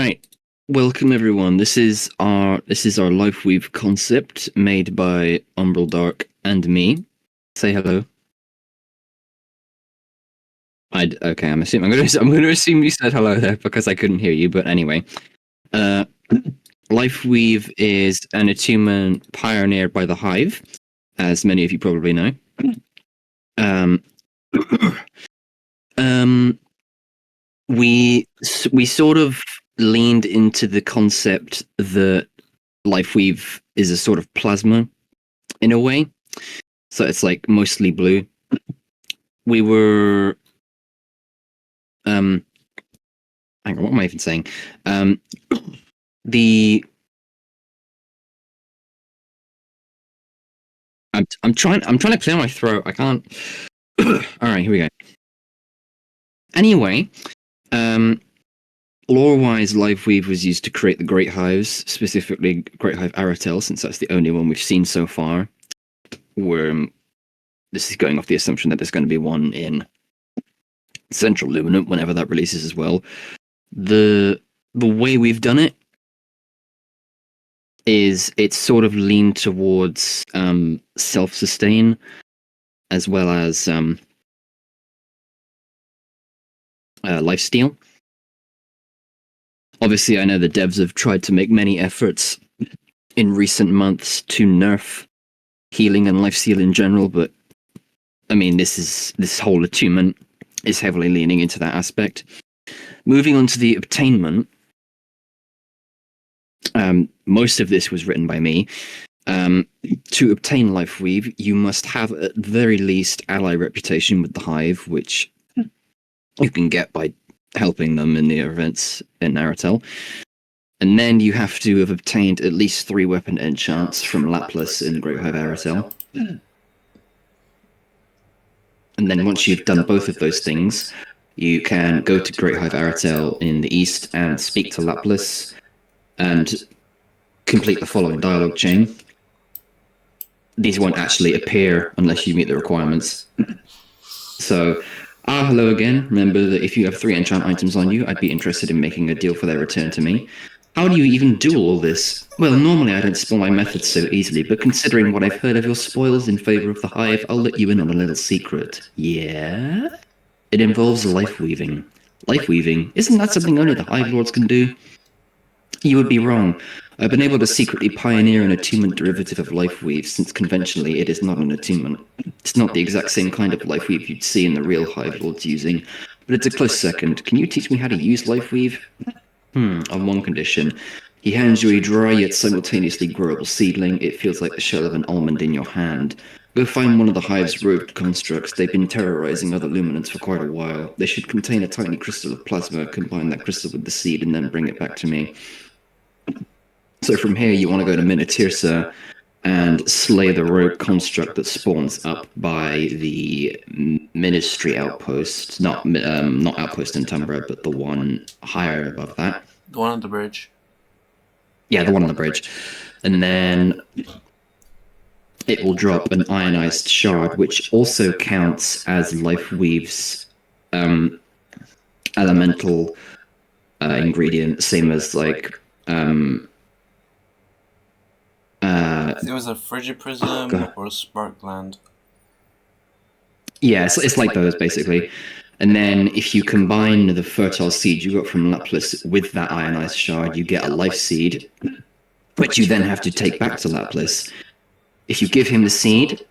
Right. Welcome everyone. This is our Lifeweave concept made by Umbral Dark and me. Say hello. Okay, I'm gonna assume you said hello there because I couldn't hear you, but anyway. Lifeweave is an attunement pioneered by the Hive, as many of you probably know. We sort of leaned into the concept that Lifeweave is a sort of plasma in a way. So it's like mostly blue. We were hang on, what am I even saying? The I'm trying to clear my throat. I can't. Alright, here we go. Anyway, lore-wise, Lifeweave was used to create the Great Hives, specifically Great Hive Aratel, since that's the only one we've seen so far. This is going off the assumption that there's going to be one in Central Luminant whenever that releases as well. The way we've done it is it's sort of leaned towards self-sustain as well as lifesteal. Obviously, I know the devs have tried to make many efforts in recent months to nerf healing and lifesteal in general, but I mean, this whole attunement is heavily leaning into that aspect. Moving on to the Attainment, most of this was written by me. To obtain Lifeweave, you must have at the very least ally reputation with the Hive, which you can get by helping them in the events in Aratel. And then you have to have obtained at least 3 weapon enchants from Lapis in Great Hive Aratel. And then once you've done both of those things, you can go to Great Hive Aratel in the east and speak to Lapis and complete the following dialogue chain. These won't actually appear unless you meet the requirements. So, hello again. Remember that if you have 3 enchant items on you, I'd be interested in making a deal for their return to me. How do you even do all this? Well, normally I don't spoil my methods so easily, but considering what I've heard of your spoils in favor of the Hive, I'll let you in on a little secret. Yeah? It involves life-weaving. Life-weaving? Isn't that something only the Hive Lords can do? You would be wrong. I've been able to secretly pioneer an attunement derivative of Lifeweave, since conventionally it is not an attunement. It's not the exact same kind of Lifeweave you'd see in the real Hive Lords using, but it's a close second. Can you teach me how to use Lifeweave? On one condition. He hands you a dry yet simultaneously growable seedling. It feels like the shell of an almond in your hand. Go find one of the Hive's rogue constructs. They've been terrorizing other luminants for quite a while. They should contain a tiny crystal of plasma. Combine that crystal with the seed and then bring it back to me. So from here you want to go to Minotirsa and slay the rogue construct that spawns up by the Ministry outpost, not outpost in Tumbra, but the one higher above that. The one on the bridge. Yeah, the one on the bridge. And then it will drop an ionized shard, which also counts as Lifeweave's elemental ingredient, same as like it was a Frigiprism or a Spark Gland. Yeah, it's like those basically. And then if you combine the fertile seed you got from Lapis with that ionized shard, you get a life seed, which you then have to take back to Lapis. If you give him the seed,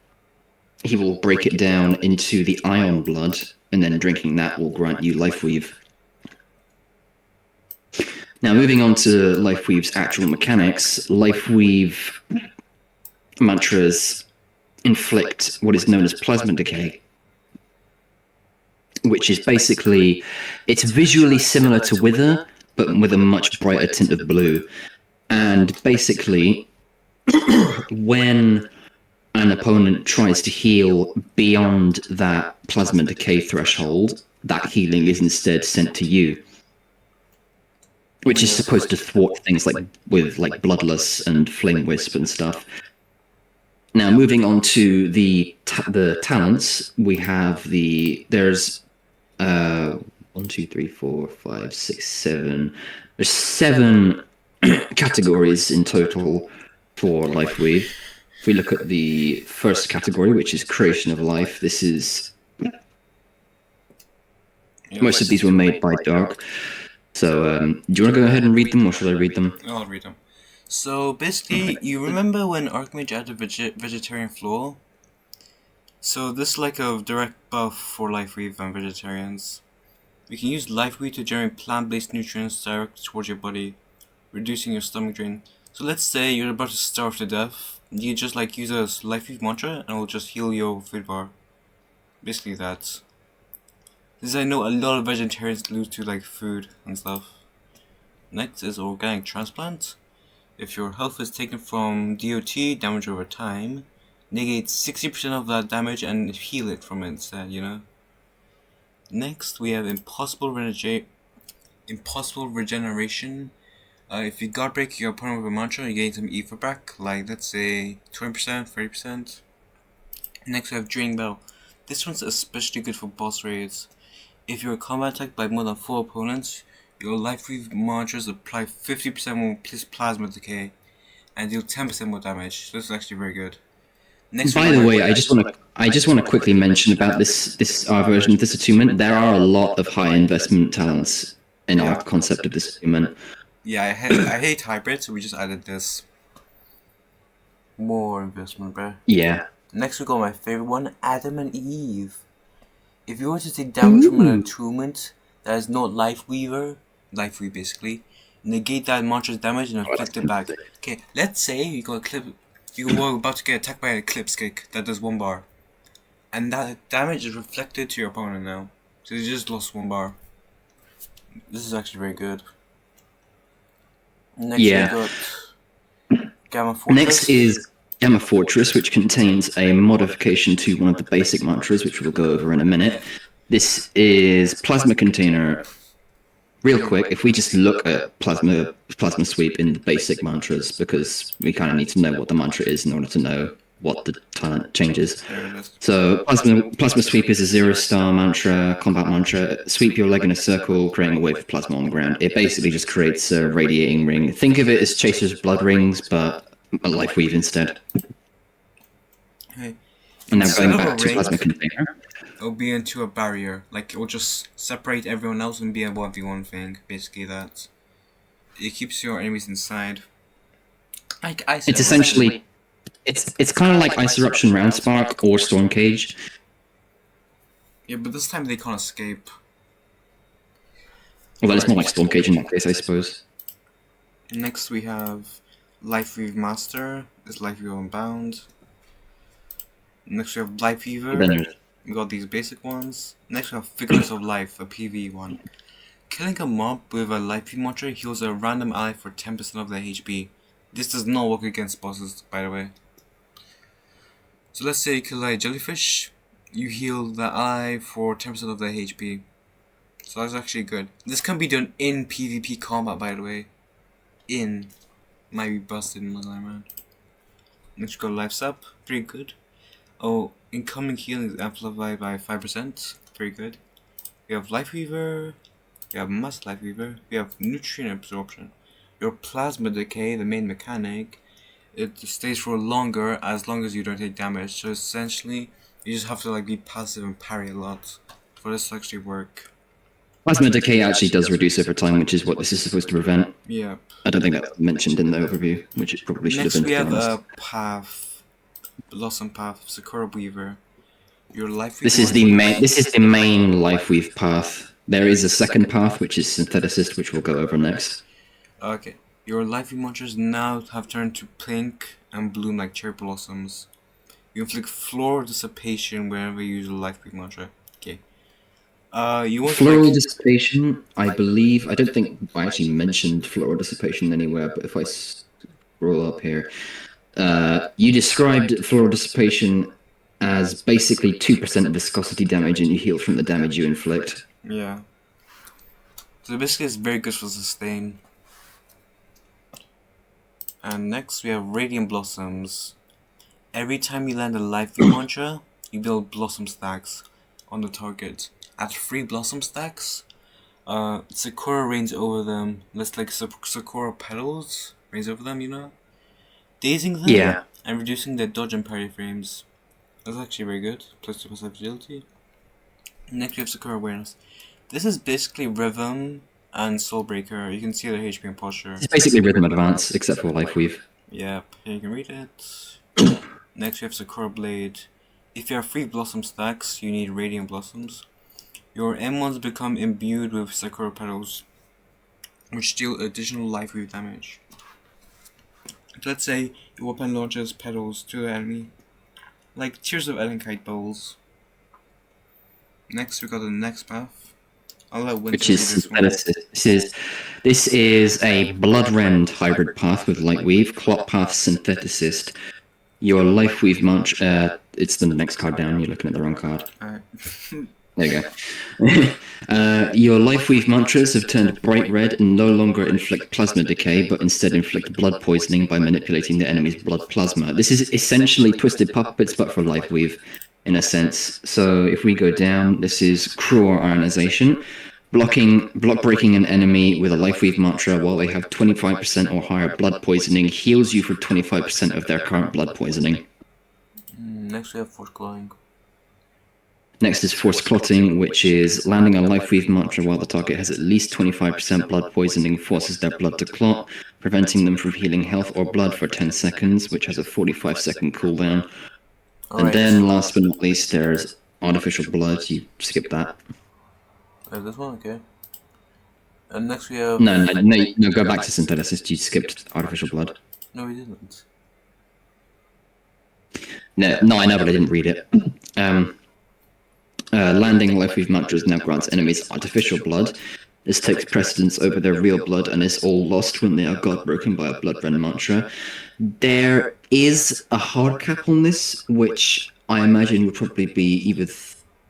he will break it down into the ion blood, and then drinking that will grant you Lifeweave. Now, moving on to Lifeweave's actual mechanics, Lifeweave mantras inflict what is known as plasma decay, which is basically, it's visually similar to Wither, but with a much brighter tint of blue. And basically, when an opponent tries to heal beyond that plasma decay threshold, that healing is instead sent to you, which is supposed to thwart things like with like Bloodless and Flame Wisp and stuff. Now, moving on to the talents, we have there's 1, 2, 3, 4, 5, 6, 7. There's 7 categories in total for Lifeweave. If we look at the first category, which is creation of life, this is most of these were made by Dark. So, do you want to go ahead and read them, or should I read them? I'll read them. So basically, you remember when Archmage added vegetarian floor? So this is like a direct buff for Lifeweave and vegetarians. You can use Lifeweave to generate plant-based nutrients direct towards your body, reducing your stomach drain. So let's say you're about to starve to death, you just like use a Lifeweave mantra and it will just heal your food bar. Basically that. This I know a lot of vegetarians lose to like food and stuff. Next is organic transplant. If your health is taken from DOT, damage over time, negate 60% of that damage and heal it from it instead, you know? Next, we have impossible regeneration. If you god break your opponent with a mantra, you gain some ether back, like let's say 20%, 30%. Next, we have Draining Battle. This one's especially good for boss raids. If you're combat attacked by more than 4 opponents, your Lifeweave mantras apply 50% more plasma decay and deal 10% more damage. So this is actually very good. Next, by the way, I just want to quickly mention about this version of this attunement. There are a lot of high investment talents in our concept of this attunement. Yeah, I hate hybrid, so we just added this. More investment, bro. Yeah. Next we got my favorite one, Adam and Eve. If you were to take damage from an attunement that is not Lifeweave basically, negate that mantra's damage and inflict it back. Okay, let's say you were about to get attacked by an Eclipse Kick that does 1 bar. And that damage is reflected to your opponent now. So you just lost 1 bar. This is actually very good. Next we got Gamma Fortress. Next is Gamma Fortress, which contains a modification to one of the basic mantras, which we'll go over in a minute. This is Plasma Container. Real quick, if we just look at Plasma Sweep in the basic mantras, because we kind of need to know what the mantra is in order to know what the talent changes. So Plasma Sweep is a 0-star mantra, combat mantra. Sweep your leg in a circle, creating a wave of plasma on the ground. It basically just creates a radiating ring. Think of it as Chaser's blood rings, but a Lifeweave instead. Okay. And now going back to Plasma Container. It'll be into a barrier, like it'll just separate everyone else and be a 1v1 thing, basically that. It keeps your enemies inside. Like Ice. It's essentially, it's kind of like Ice Eruption Round Spark or Storm Cage. Yeah, but this time they can't escape. Well, it's more like Storm Cage in that case, I suppose. Next we have Lifeweave Master, is Lifeweave Unbound. Next we have Lifeweaver. We got these basic ones. Next we have Figures of Life, a PvE one. Killing a mob with a Lifeweave mantra heals a random ally for 10% of their HP. This does not work against bosses, by the way. So let's say you kill a jellyfish, you heal the ally for 10% of their HP. So that's actually good. This can be done in PvP combat, by the way. Might be busted in Muslim man. Next we got Life's Up, pretty good. Oh, incoming healing is amplified by 5%. Very good. We have Lifeweaver. We have Mass Lifeweaver. We have Nutrient Absorption. Your Plasma Decay, the main mechanic, it stays for longer as long as you don't take damage. So essentially, you just have to like be passive and parry a lot for this to actually work. Plasma Decay actually does reduce over time, which is what this is supposed to prevent. Yeah. I don't think that's mentioned in the overview, which it probably should have been. Next we have a Path. Blossom Path, Sakura Weaver. Your Lifeweave. This is the main Lifeweave path. There is a second path, which is Syntheticist, which we'll go over next. Okay. Your Lifeweave mantras now have turned to pink and bloom like cherry blossoms. You inflict Floral Dissipation whenever you use a Lifeweave mantra. Okay. You want Floral Dissipation, I believe. I don't think I actually mentioned Floral Dissipation anywhere, but if I scroll up here. You described Floral Dissipation as basically 2% viscosity damage and you heal from the damage you inflict. Yeah. So basically it's very good for sustain. And next we have Radiant Blossoms. Every time you land a Lifeweave mantra, you build blossom stacks on the target. At 3 blossom stacks, Sakura reigns over them. That's like Sakura petals reigns over them, you know? Dazing them Yeah. and reducing their dodge and parry frames. That's actually very good. Plus 2% agility. Next we have Sakura Awareness. This is basically Rhythm and Soul Breaker. You can see their HP and posture. It's basically Rhythm Advance, except for Lifeweave. Yep, here you can read it. Next we have Sakura Blade. If you have 3 Blossom stacks, you need Radiant Blossoms. Your M1s become imbued with Sakura Petals, which deal additional Lifeweave damage. Let's say your weapon launches petals to the enemy, like Tears of Elenkite bowls. Next we got the next path. I'll let Winter Which is read this one. Syntheticist. This is a Bloodrend hybrid path with Lightweave, Clot Path Syntheticist. Your Lifeweave mantra, it's the next card down, you're looking at the wrong card. Alright. There you go. Your Lifeweave mantras have turned bright red and no longer inflict plasma decay, but instead inflict blood poisoning by manipulating the enemy's blood plasma. This is essentially Twisted Puppets, but for Lifeweave, in a sense. So if we go down, this is Cruel Ionization. Block breaking an enemy with a Lifeweave mantra while they have 25% or higher blood poisoning heals you for 25% of their current blood poisoning. Next we have Force Glowing. Next is Force Clotting, which is landing a Lifeweave mantra while the target has at least 25% blood poisoning forces their blood to clot, preventing them from healing health or blood for 10 seconds, which has a 45-second cooldown. And then, last but not least, there's Artificial Blood. You skip that. This one, okay. And next we have... No, go back to Syntheticist. You skipped Artificial Blood. No, we didn't. No, I know, but I didn't read it. Landing Lifeweave mantras now grants enemies artificial blood. This takes precedence over their real blood and is all lost when they are godbroken by a Bloodrend mantra. There is a hard cap on this, which I imagine would probably be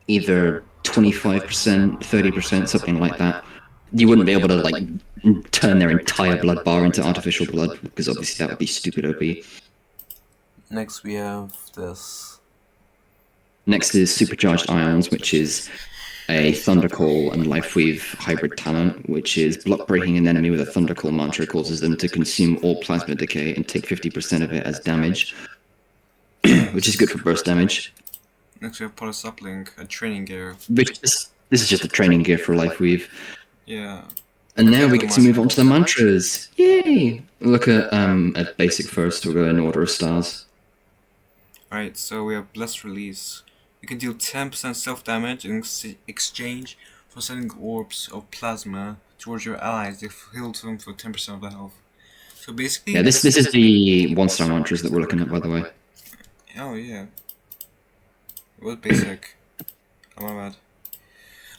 either 25%, 30%, something like that. You wouldn't be able to like turn their entire blood bar into artificial blood, because obviously that would be stupid OP. Next we have this. Next is Supercharged Ions, which is a Thundercall and Lifeweave hybrid talent, which is block breaking an enemy with a Thundercall mantra causes them to consume all plasma decay and take 50% of it as damage, which is good for burst damage. Next we have Polysupling, a training gear. This is just a training gear for Lifeweave. Yeah. And now we get to move on to the mantras. Yay! Look at basic first. We'll go in order of stars. Alright, so we have Blessed Release. You can deal 10% self-damage in exchange for sending orbs of plasma towards your allies if healed them for 10% of their health. So basically... Yeah, this is the 1-star mantras that we're looking at, by the way. Oh, yeah. It was basic. Oh, my bad.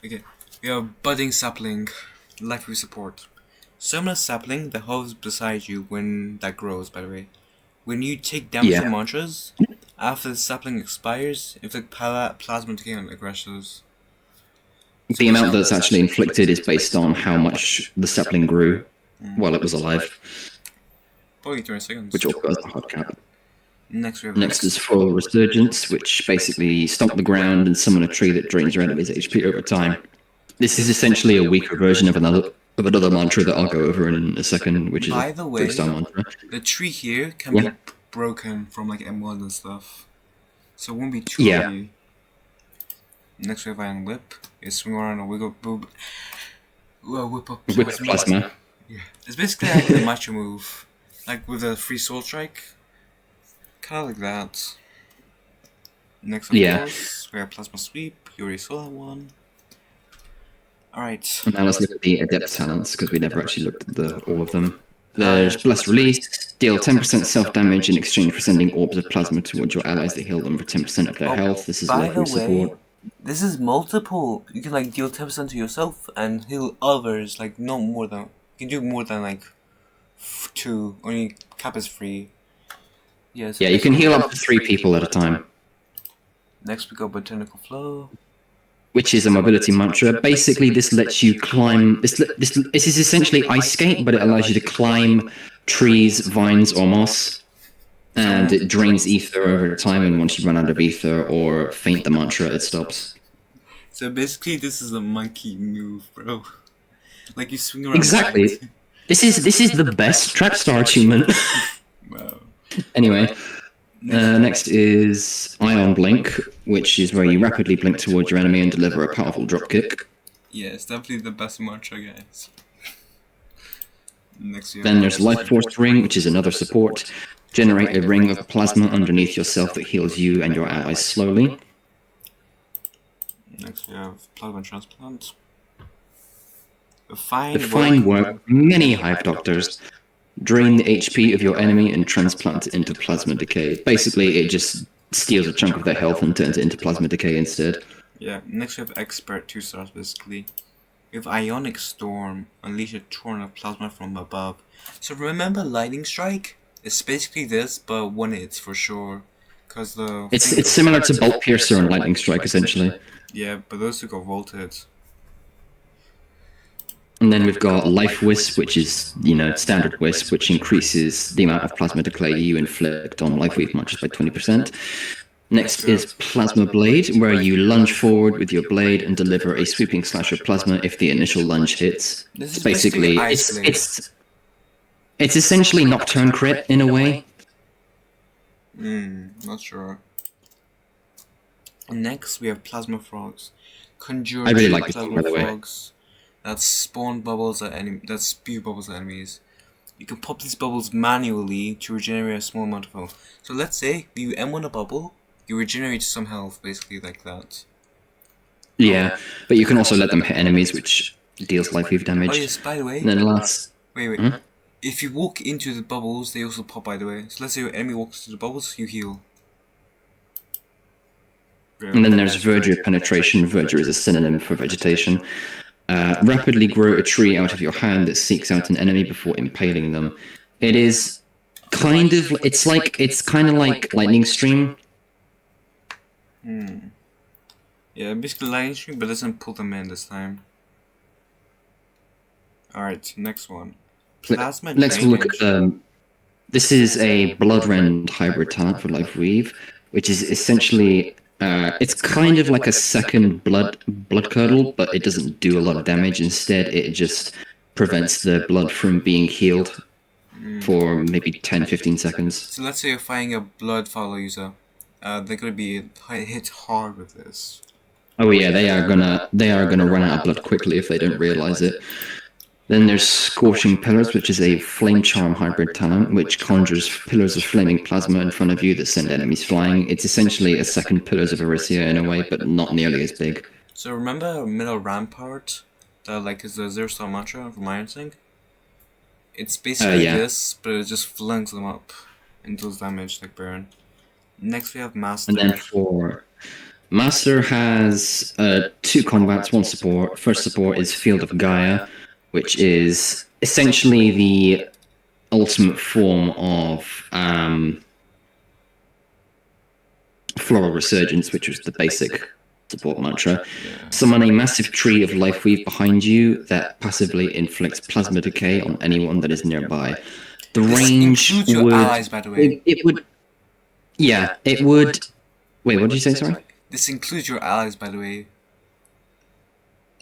Okay, we have Budding Sapling, Lifeweave support. Summon a sapling that hovers beside you when that grows, by the way. When you take damage from mantras, after the sapling expires, inflict plasma decay on aggressors. The amount that's actually inflicted is based on how much the sapling grew while it was alive. Probably 20 seconds. Which also has a hard cap. Next is Full Resurgence, which basically stomp the ground and summon a tree that drains your enemy's HP over time. This is essentially a weaker version of another mantra that I'll go over in a second, which is by the way, 3-star mantra. The tree here can be broken from like M1 and stuff, so it won't be too heavy. Next we have Iron Whip. You swing around and whip up plasma. Yeah, it's basically like the macho move, like with a free soul strike, kind of like that. Next, of course, we have Plasma Sweep. You already saw that one. Alright. Now let's look at the Adept talents, because we never actually looked at all of them. There's Blessed Release, deal 10% self-damage in exchange for sending orbs of plasma towards your allies that heal them for 10% of their health. This is Lifeweave support. This is multiple. You can like deal 10% to yourself and heal others, like no more than... You can do more than like 2, only cap is 3. Yeah, so you can heal up to 3 people at a time. Next we go Botanical Flow. Which is a mobility mantra. Basically, this lets you climb... This is essentially Ice Skate, but it allows you to climb trees, vines, or moss. And it drains ether over time, and once you run out of ether or faint the mantra, it stops. So basically, this is a monkey move, bro. Like you swing around. Exactly. This is the best track star attunement. Wow. Anyway, next is Ion Blink, which is where you rapidly blink towards your enemy and deliver a powerful dropkick. Yeah, it's definitely the best mantra, guys. Next, Then there's Life Force Ring, which is another support. Generate a ring of plasma underneath yourself that heals you and your allies slowly. Next we have Plasma Transplant. The fine work of many Hive Doctors. Drain the HP of your enemy and transplant it into plasma decay. Basically, it just steals a chunk of their health and turns it into plasma decay instead. Yeah, next we have Expert, 2 stars basically. We have Ionic Storm, unleash a torrent of plasma from above. So remember Lightning Strike? It's basically this, but 1 hit for sure. Cause it's similar to Bolt Piercer and Lightning Strike, essentially. Yeah, but those two got volted. And then we've got Life Wisp, which is, you know, standard Wisp, which increases the amount of plasma decay you inflict on Lifeweave matches by 20%. Next is Plasma Blade, where you lunge forward with your blade and deliver a sweeping slash of plasma if the initial lunge hits. This is basically it's essentially Nocturne crit in a way. Not sure. Next we have Plasma Frogs. Conjure I really like this plasma one, by the way. frogs that spawn bubbles at that spew bubbles at enemies. You can pop these bubbles manually to regenerate a small amount of health. So let's say you M1 a bubble, you regenerate some health, basically like that. Yeah, but you can also let them hit enemies, which deals Lifeweave damage. Oh yes, by the way. And then last... Wait. If you walk into the bubbles, they also pop, by the way. So let's say your enemy walks into the bubbles, you heal. And then there's Verdure Penetration. Verdure is a synonym for vegetation. Rapidly grow a tree out of your hand that seeks out an enemy before impaling them. It is kind of... It's kind of like Lightning Stream. Yeah, basically Lightning Stream, but doesn't pull them in this time. Alright, next one. Plasma Let's look at... this is a Bloodrend hybrid talent for Lifeweave, which is essentially... it's kind of like a second blood curdle, but it doesn't do a lot of damage. Instead, it just prevents the blood from being healed for maybe 10-15 seconds. So let's say you're fighting a blood follow user. They're gonna be hit hard with this. Oh yeah, they are gonna run out of blood quickly if they don't realize it. Then there's Scorching Pillars, which is a Flame Charm hybrid talent, which conjures pillars of flaming plasma in front of you that send enemies flying. It's essentially a second Pillars of Erysia in a way, but not nearly as big. So remember Middle Rampart? That like is the 0-star mantra from Iron Sing? It's basically this, but it just flings them up and deals damage like Baron. Next we have Master. And then for... Master has 2 combats, 1 support. First support is Field of Gaia, which is essentially the ultimate form of Floral Resurgence, which was the basic support mantra. Summon a massive tree of Lifeweave behind you that passively inflicts plasma decay on anyone that is nearby. The range includes your allies, by the way. It would... Yeah, it would... Wait, what did you say, sorry? This includes your allies, by the way.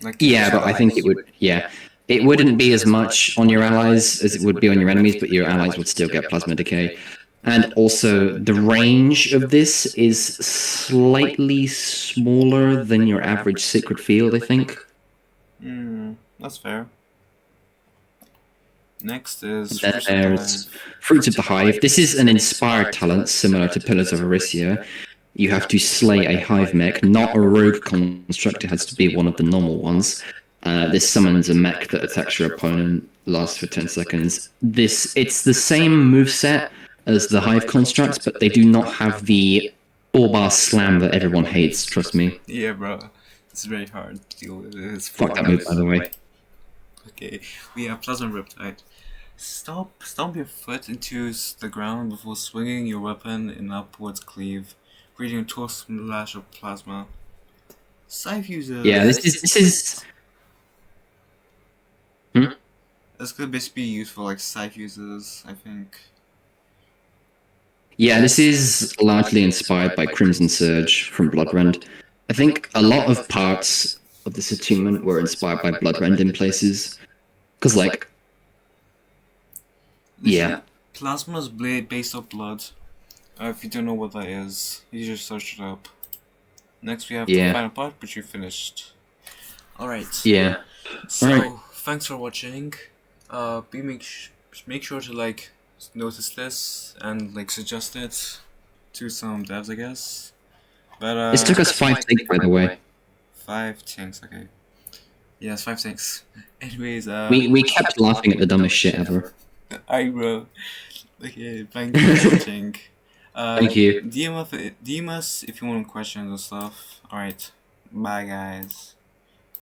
Like yeah, but I think it would... Yeah. It wouldn't be as much on your allies as it would be on your enemies, but your allies would still get plasma decay. And also, the range of this is slightly smaller than your average Sacred Field, I think. That's fair. Next is there's Fruits of the Hive. This is an inspired talent similar to Pillars of Erysia. You have to slay a hive mech, not a rogue construct. It has to be one of the normal ones. This summons a mech that attacks your opponent, lasts for 10 seconds. It's the same moveset as the hive constructs, but they do not have the 4-bar slam that everyone hates, trust me. Yeah, bro. It's very hard to deal with. It's fuck that move, by the way. Okay, we have Plasma Riptide. Stomp your foot into the ground before swinging your weapon in upwards cleave, creating a toss slash of plasma. Scythe user. Yeah, this is. This could basically be used for like Scythe users, I think. Yeah, this is largely inspired by Crimson Surge from Bloodrend. I think a lot of parts of this attunement were inspired by Bloodrend in places. Because, like, yeah. Plasma is based off blood. If you don't know what that is, you just search it up. Next we have the final part, which we finished. Alright. Yeah. So, Alright. thanks for watching. Make sure to like notice this and like suggest it to some devs, I guess. But This took us 5 takes, by the way. 5 things, okay. Yes, 5 things. Anyways, We kept laughing at the dumbest shit ever. I bro. Okay, thank you for watching. Thank you. DM us if you want questions and stuff. Alright. Bye guys.